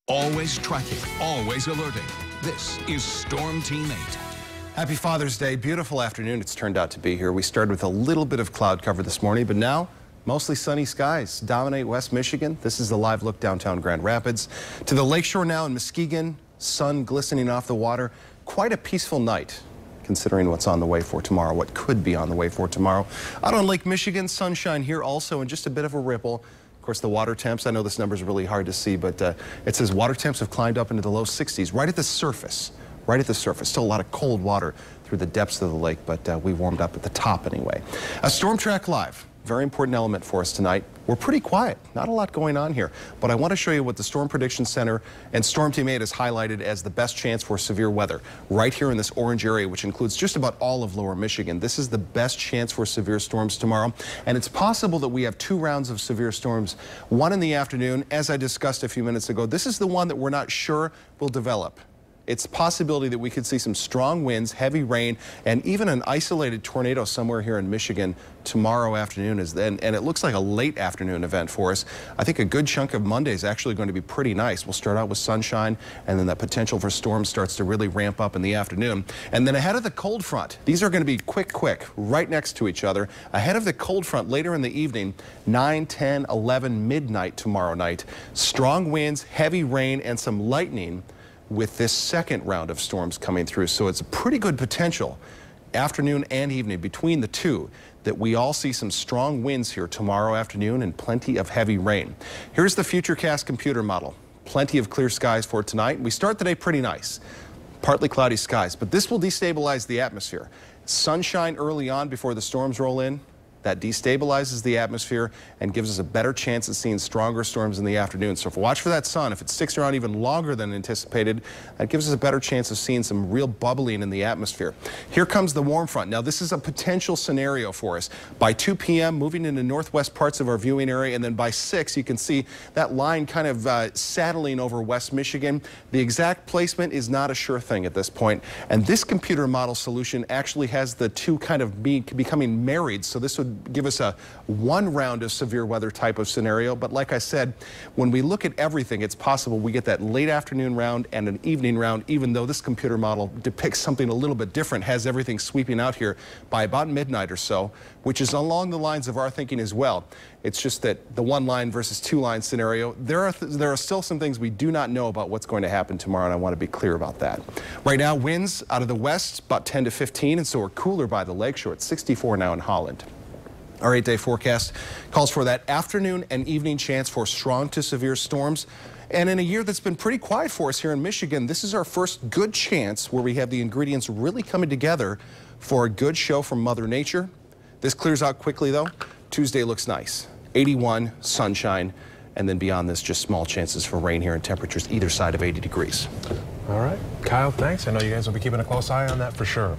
Always tracking, always alerting. This is Storm Team 8. Happy Father's Day. Beautiful afternoon it's turned out to be here. We started with a little bit of cloud cover this morning, but now mostly sunny skies dominate West Michigan. This is the live look downtown Grand Rapids. To the lakeshore now in Muskegon, sun glistening off the water. Quite a peaceful night, considering what's on the way for tomorrow, what could be on the way for tomorrow. Out on Lake Michigan, sunshine here also, and just a bit of a ripple. Of course, the water temps, I know this number is really hard to see, but it says water temps have climbed up into the low 60s, right at the surface. Right at the surface. Still a lot of cold water through the depths of the lake, but we warmed up at the top anyway. A Storm Track Live. Very important element for us tonight. We're pretty quiet, not a lot going on here, but I want to show you what the Storm Prediction Center and Storm Team 8 has highlighted as the best chance for severe weather right here in this orange area, which includes just about all of lower Michigan. This is the best chance for severe storms tomorrow, and it's possible that we have 2 rounds of severe storms, one in the afternoon, as I discussed a few minutes ago. This is the one that we're not sure will develop. It's a possibility that we could see some strong winds, heavy rain, and even an isolated tornado somewhere here in Michigan tomorrow afternoon. And it looks like a late afternoon event for us. I think a good chunk of Monday is actually going to be pretty nice. We'll start out with sunshine, and then that potential for storms starts to really ramp up in the afternoon. And then ahead of the cold front, these are going to be quick, right next to each other. Ahead of the cold front later in the evening, 9, 10, 11, midnight tomorrow night. Strong winds, heavy rain, and some lightning with this second round of storms coming through. So it's a pretty good potential afternoon and evening between the two that we all see some strong winds here tomorrow afternoon and plenty of heavy rain. Here's the Futurecast computer model. Plenty of clear skies for tonight. We start the day pretty nice. Partly cloudy skies, but this will destabilize the atmosphere. Sunshine early on before the storms roll in. That destabilizes the atmosphere and gives us a better chance of seeing stronger storms in the afternoon. So if we watch for that sun, if it sticks around even longer than anticipated, that gives us a better chance of seeing some real bubbling in the atmosphere. Here comes the warm front. Now this is a potential scenario for us. By 2 p.m. moving into northwest parts of our viewing area, and then by 6 you can see that line kind of saddling over West Michigan. The exact placement is not a sure thing at this point, and this computer model solution actually has the two kind of becoming married. So this would give us a 1 round of severe weather type of scenario. But like I said, when we look at everything, it's possible we get that late afternoon round and an evening round, even though this computer model depicts something a little bit different, has everything sweeping out here by about midnight or so, which is along the lines of our thinking as well. It's just that the 1-line versus 2-line scenario, there are still some things we do not know about what's going to happen tomorrow, and I want to be clear about that. Right now, winds out of the west about 10 to 15, and so we're cooler by the lakeshore. It's 64 now in Holland. Our 8-day forecast calls for that afternoon and evening chance for strong to severe storms. And in a year that's been pretty quiet for us here in Michigan, this is our first good chance where we have the ingredients really coming together for a good show from Mother Nature. This clears out quickly, though. Tuesday looks nice. 81, sunshine, and then beyond this, just small chances for rain here and temperatures either side of 80 degrees. All right. Kyle, thanks. I know you guys will be keeping a close eye on that for sure.